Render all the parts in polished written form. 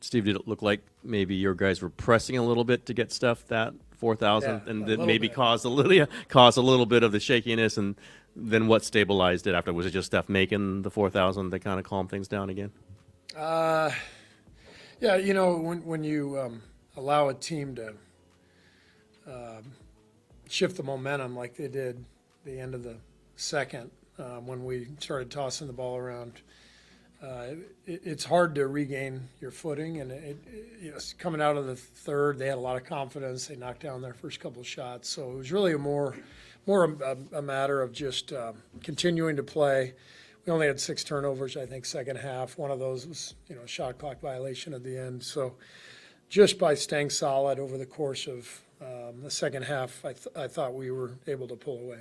Steve, did it look like maybe your guys were pressing a little bit to get Steph that 4,000, Yeah, and a that little maybe bit. caused a little bit of the shakiness, and then what stabilized it after? Was it just Steph making the 4,000 that kind of calmed things down again? Uh, yeah, when you allow a team to shift the momentum like they did the end of the second, when we started tossing the ball around, it's hard to regain your footing. And coming out of the third, they had a lot of confidence. They knocked down their first couple of shots, so it was really more a matter of just continuing to play. We only had 6 turnovers, I think, second half. One of those was, a shot clock violation at the end. So just by staying solid over the course of the second half, I thought we were able to pull away.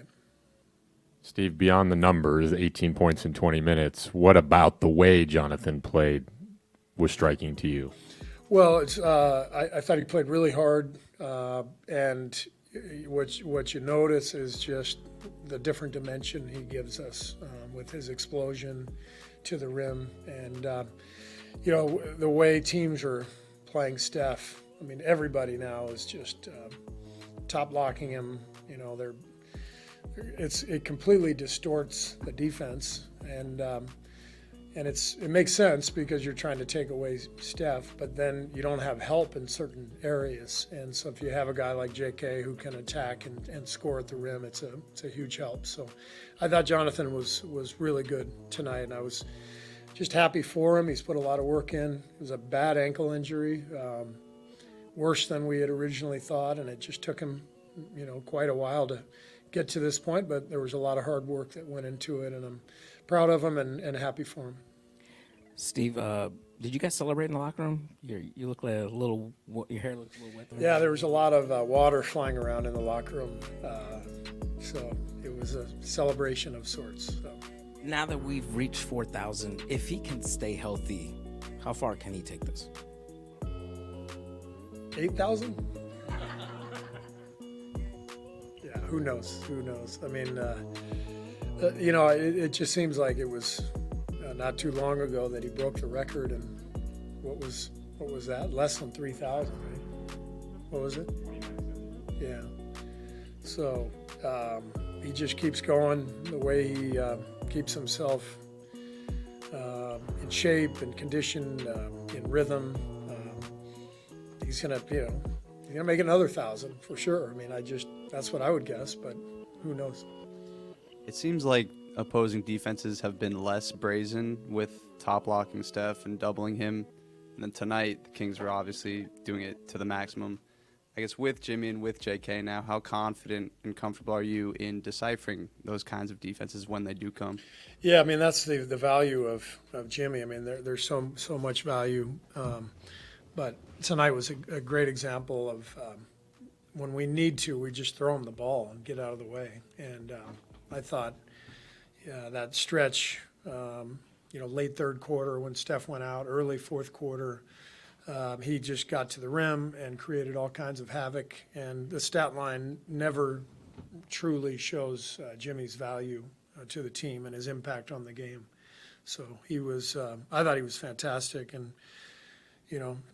Steve, beyond the numbers, 18 points in 20 minutes, what about the way Jonathan played was striking to you? Well, I thought he played really hard, and what you notice is just the different dimension he gives us with his explosion to the rim, and the way teams are playing Steph. I mean, everybody now is just top locking him. It completely distorts the defense, and it makes sense because you're trying to take away Steph, but then you don't have help in certain areas. And so if you have a guy like JK who can attack and score at the rim, it's a huge help. So I thought Jonathan was really good tonight, and I was just happy for him. He's put a lot of work in. It was a bad ankle injury, worse than we had originally thought, and it just took him, quite a while to get to this point, but there was a lot of hard work that went into it, and I'm proud of him and happy for him. Steve, did you guys celebrate in the locker room? You look like your hair looks a little wet. Yeah, there was a lot of water flying around in the locker room, so it was a celebration of sorts. So. Now that we've reached 4,000, if he can stay healthy, how far can he take this? 8,000? Yeah, who knows? Who knows? I mean, it just seems like it was not too long ago that he broke the record, and what was that? Less than 3,000, right? What was it? Yeah. So he just keeps going the way he keeps himself in shape and condition, in rhythm. He's gonna make another 1,000 for sure. I mean, that's what I would guess, but who knows? It seems like opposing defenses have been less brazen with top locking Steph and doubling him. And then tonight, the Kings were obviously doing it to the maximum. I guess with Jimmy and with JK now, how confident and comfortable are you in deciphering those kinds of defenses when they do come? Yeah, I mean, that's the value of Jimmy. I mean, there's so much value. But tonight was a great example of when we need to, we just throw him the ball and get out of the way. And I thought that stretch, late third quarter when Steph went out, early fourth quarter, he just got to the rim and created all kinds of havoc. And the stat line never truly shows Jimmy's value to the team and his impact on the game. So I thought he was fantastic. And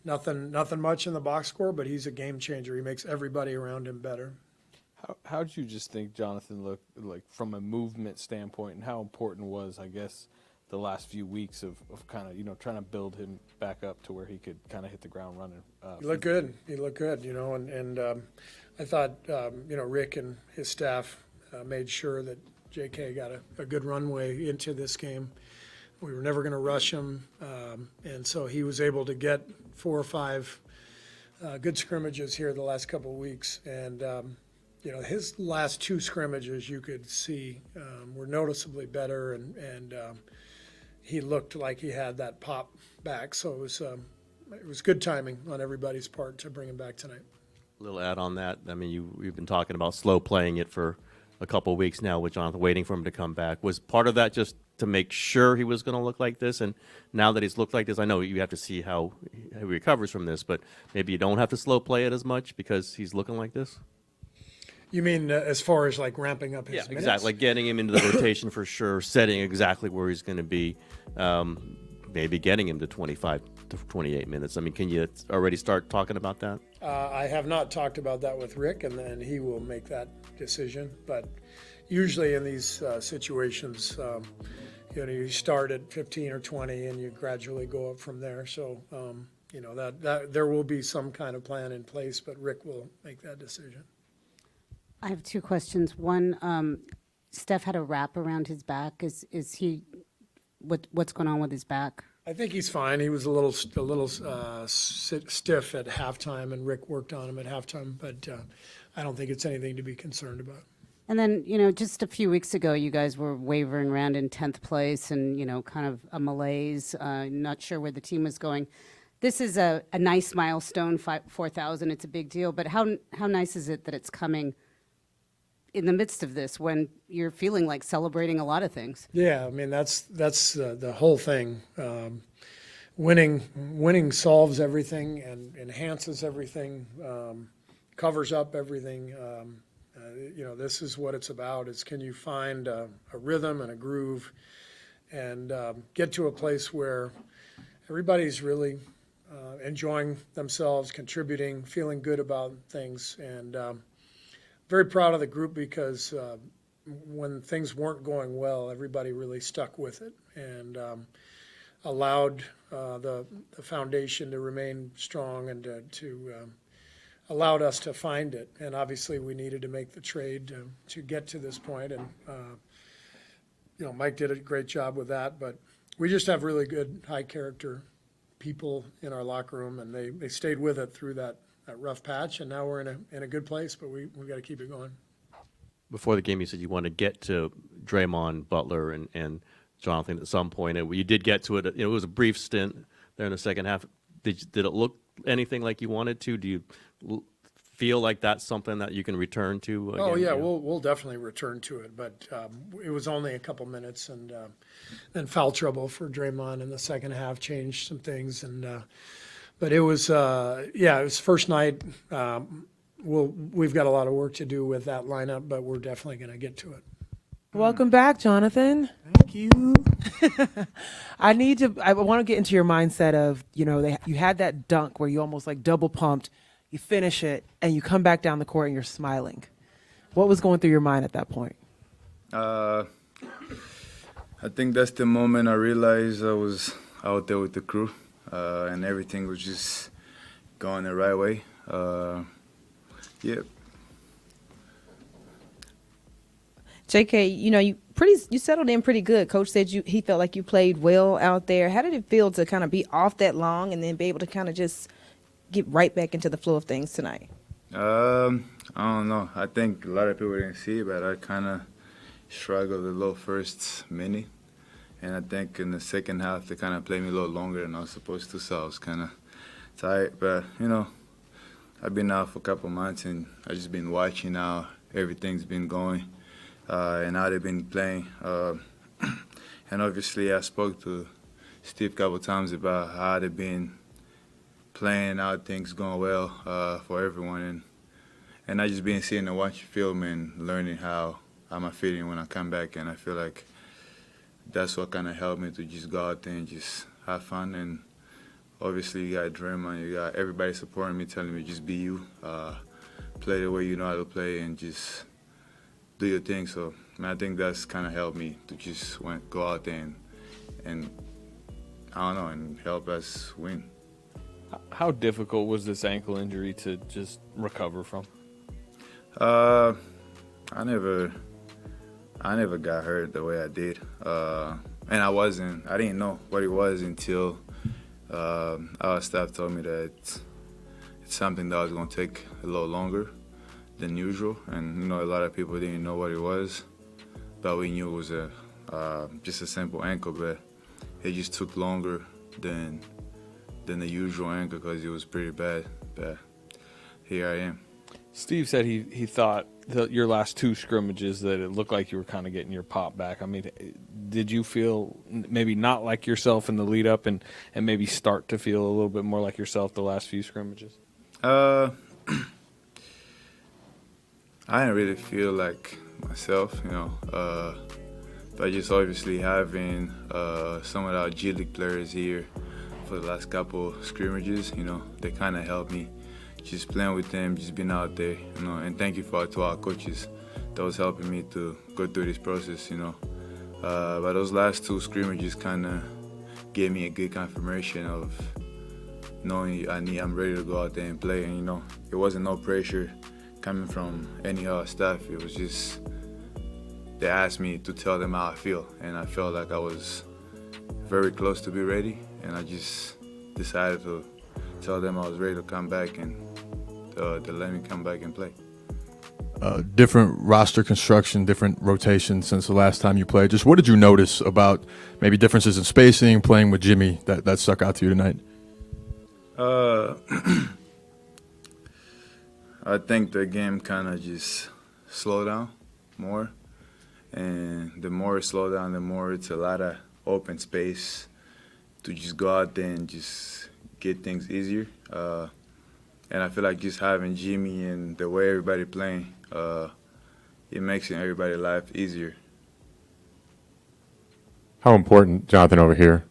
nothing much in the box score, but he's a game changer. He makes everybody around him better. How did you just think Jonathan looked like from a movement standpoint, and how important was, I guess, the last few weeks of kind of, trying to build him back up to where he could kind of hit the ground running? He looked good. And I thought, Rick and his staff made sure that JK got a good runway into this game. We were never going to rush him, and so he was able to get 4 or 5 good scrimmages here the last couple of weeks. And, his last 2 scrimmages you could see were noticeably better, and he looked like he had that pop back. So it was good timing on everybody's part to bring him back tonight. A little add on that. I mean, we've been talking about slow playing it for a couple of weeks now with Jonathan, waiting for him to come back. Was part of that just to make sure he was going to look like this? And now that he's looked like this, I know you have to see how he recovers from this, but maybe you don't have to slow play it as much because he's looking like this? You mean as far as like ramping up his minutes? Exactly. Like getting him into the rotation for sure, setting exactly where he's going to be, maybe getting him to 25 to to 28 minutes. I mean, can you already start talking about that? I have not talked about that with Rick, and then he will make that decision. But usually in these situations, you start at 15 or 20 and you gradually go up from there. So, that there will be some kind of plan in place, but Rick will make that decision. I have two questions. One, Steph had a wrap around his back. Is he, what's going on with his back? I think he's fine. He was a little stiff at halftime, and Rick worked on him at halftime, but I don't think it's anything to be concerned about. And then, just a few weeks ago, you guys were wavering around in 10th place and, kind of a malaise, not sure where the team was going. This is a nice milestone, 4,000. It's a big deal, but how nice is it that it's coming in the midst of this when you're feeling like celebrating a lot of things? Yeah, I mean, that's the whole thing. Winning solves everything and enhances everything, covers up everything. This is what it's about, is can you find a rhythm and a groove and get to a place where everybody's really enjoying themselves, contributing, feeling good about things, and very proud of the group because when things weren't going well, everybody really stuck with it and allowed the foundation to remain strong and allowed us to find it. And obviously we needed to make the trade to get to this point. And, Mike did a great job with that, but we just have really good high character people in our locker room, and they stayed with it through that rough patch. And now we're in a good place, but we got to keep it going. Before the game, you said you want to get to Draymond, Butler, and Jonathan at some point. And you did get to it. It was a brief stint there in the second half. Did it look anything like you wanted to? Do you feel like that's something that you can return to again? Oh, yeah, we'll definitely return to it. But it was only a couple minutes, and then foul trouble for Draymond in the second half changed some things. And but it was, it was first night. We've got a lot of work to do with that lineup, but we're definitely going to get to it. Welcome back, Jonathan. Thank you. I want to get into your mindset of, you had that dunk where you almost like double pumped, you finish it, and you come back down the court and you're smiling. What was going through your mind at that point? I think that's the moment I realized I was out there with the crew, and everything was just going the right way. Yeah. JK, you settled in pretty good. Coach said he felt like you played well out there. How did it feel to kind of be off that long and then be able to kind of just get right back into the flow of things tonight? I don't know. I think a lot of people didn't see it, but I kind of struggled a little first minute. And I think in the second half, they kind of played me a little longer than I was supposed to, so I was kind of tired. But, I've been out for a couple months, and I've just been watching how everything's been going. And how they've been playing. And obviously I spoke to Steve a couple times about how they've been playing, how things going well for everyone. And I just been seeing and watching film and learning how I'm feeling when I come back. And I feel like that's what kind of helped me to just go out there and just have fun. And obviously you got Draymond, you got everybody supporting me, telling me just be you, play the way you know how to play, and just do your thing. So I think that's kind of helped me to just go out there and I don't know, and help us win. How difficult was this ankle injury to just recover from? I never got hurt the way I did, and I didn't know what it was until our staff told me that it's something that was going to take a little longer than usual, and a lot of people didn't know what it was, but we knew it was just a simple ankle, but it just took longer than the usual ankle because it was pretty bad. But here I am. Steve said he thought that your last two scrimmages that it looked like you were kind of getting your pop back. I mean, did you feel maybe not like yourself in the lead up and maybe start to feel a little bit more like yourself the last few scrimmages? I didn't really feel like myself, but just obviously having some of our G League players here for for the last couple scrimmages. You know, they kind of helped me. Just playing with them, just being out there, you know. And thank you to our coaches that was helping me to go through this process, you know. But those last two scrimmages kind of gave me a good confirmation of knowing I'm ready to go out there and play. And, you know, it wasn't no pressure coming from any other staff. It was just they asked me to tell them how I feel. And I felt like I was very close to be ready. And I just decided to tell them I was ready to come back and to let me come back and play. Different roster construction, different rotations since the last time you played. Just what did you notice about maybe differences in spacing, playing with Jimmy that stuck out to you tonight? I think the game kind of just slowed down more. And the more it slowed down, the more it's a lot of open space to just go out there and just get things easier. And I feel like just having Jimmy and the way everybody playing, it makes everybody's life easier. How important, Jonathan, over here,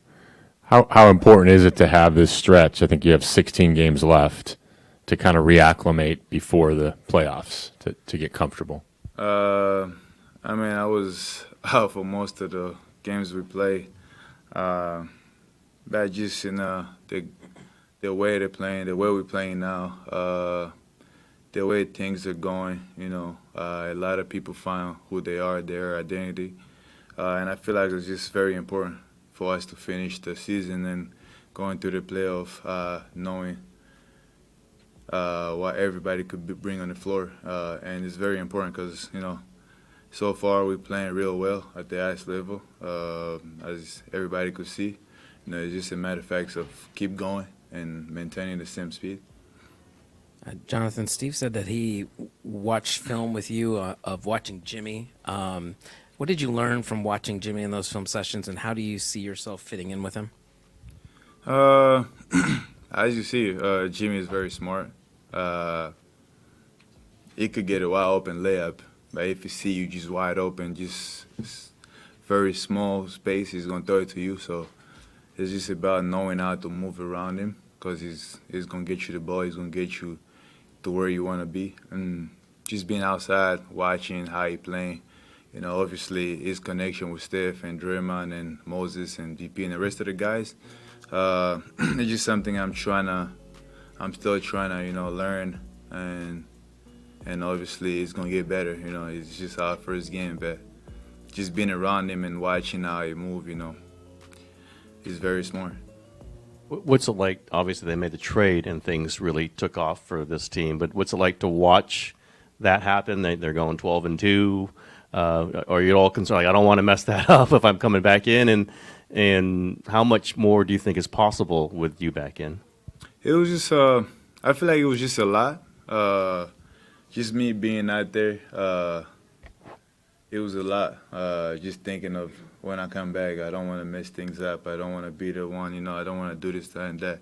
how important is it to have this stretch? I think you have 16 games left to kind of reacclimate before the playoffs to get comfortable. I mean, I was out for most of the games we played. But just, you know, the way they're playing, the way we're playing now, the way things are going, you know, a lot of people find who they are, their identity. And I feel like it's just very important for us to finish the season and going through the playoff, knowing what everybody could bring on the floor. And it's very important because, you know, so far we're playing real well at the highest level, as everybody could see. You know, it's just a matter of fact of keep going and maintaining the same speed. Jonathan, Steve said that he watched film with you of watching Jimmy. What did you learn from watching Jimmy in those film sessions, and how do you see yourself fitting in with him? As you see, Jimmy is very smart. He could get a wide open layup, but if he see you just wide open, just very small space, he's gonna throw it to you. So it's just about knowing how to move around him, because he's gonna get you the ball, he's gonna get you to where you want to be, and just being outside, watching how he playing. You know, obviously his connection with Steph and Draymond and Moses and DP and the rest of the guys. It's just something I'm still trying to, you know, learn, and obviously it's gonna get better. You know, it's just our first game, but just being around him and watching how he move, you know, he's very smart. What's it like? Obviously, they made the trade and things really took off for this team. But what's it like to watch that happen? They're going 12-2. Are you all concerned? Like, I don't want to mess that up if I'm coming back in. And how much more do you think is possible with you back in? It was just, I feel like it was just a lot. Just me being out there, it was a lot. Just thinking of when I come back, I don't want to mess things up. I don't want to be the one, you know, I don't want to do this, that, and that.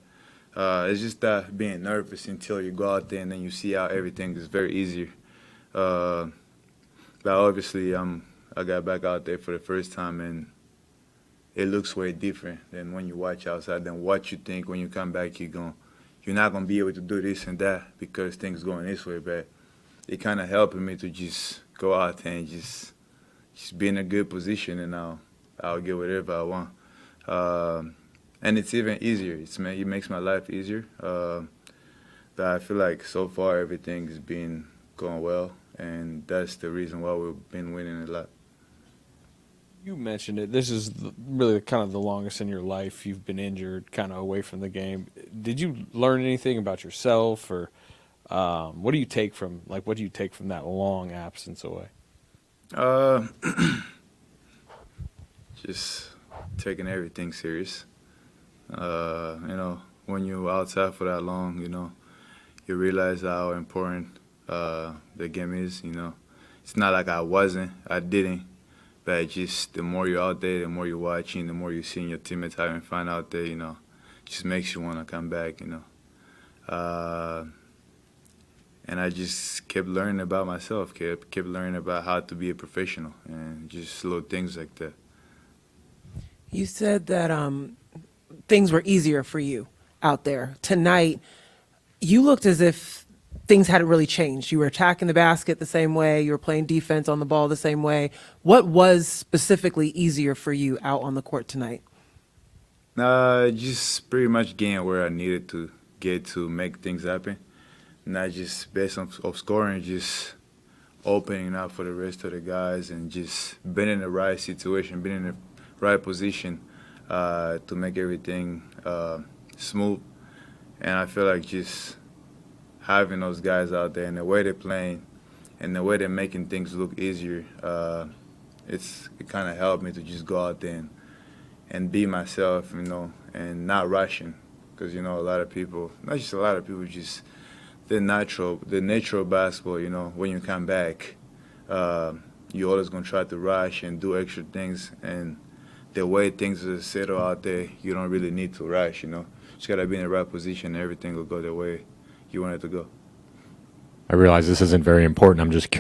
It's just that being nervous until you go out there and then you see how everything is very easier. But obviously, I got back out there for the first time, and it looks way different than when you watch outside, than what you think when you come back. You're not going to be able to do this and that because things going this way. But it kind of helping me to just go out there and just be in a good position, and I'll get whatever I want. And it's even easier. It makes my life easier. But I feel like so far everything has been going well, and that's the reason why we've been winning a lot. You mentioned it. This is really kind of the longest in your life you've been injured, kind of away from the game. Did you learn anything about yourself, or what do you take from that long absence away? Just taking everything serious. You know, when you're outside for that long, you know, you realize how important the game is. You know, it's not like I didn't. But just the more you're out there, the more you're watching, the more you're seeing your teammates having fun out there, you know, just makes you want to come back, you know. And I just kept learning about myself, kept learning about how to be a professional, and just little things like that. You said that things were easier for you out there. Tonight, you looked as if things hadn't really changed. You were attacking the basket the same way. You were playing defense on the ball the same way. What was specifically easier for you out on the court tonight? Just pretty much getting where I needed to get to make things happen. Not just based on of scoring, just opening up for the rest of the guys and just being in the right situation, being in the right position to make everything smooth. And I feel like just having those guys out there and the way they're playing and the way they're making things look easier, it kind of helped me to just go out there and be myself, you know, and not rushing. Because, you know, a lot of people, not just a lot of people, just the natural basketball, you know, when you come back, you're always going to try to rush and do extra things. And the way things are settled out there, you don't really need to rush, you know. Just got to be in the right position and everything will go the way you want it to go. I realize this isn't very important. I'm just curious.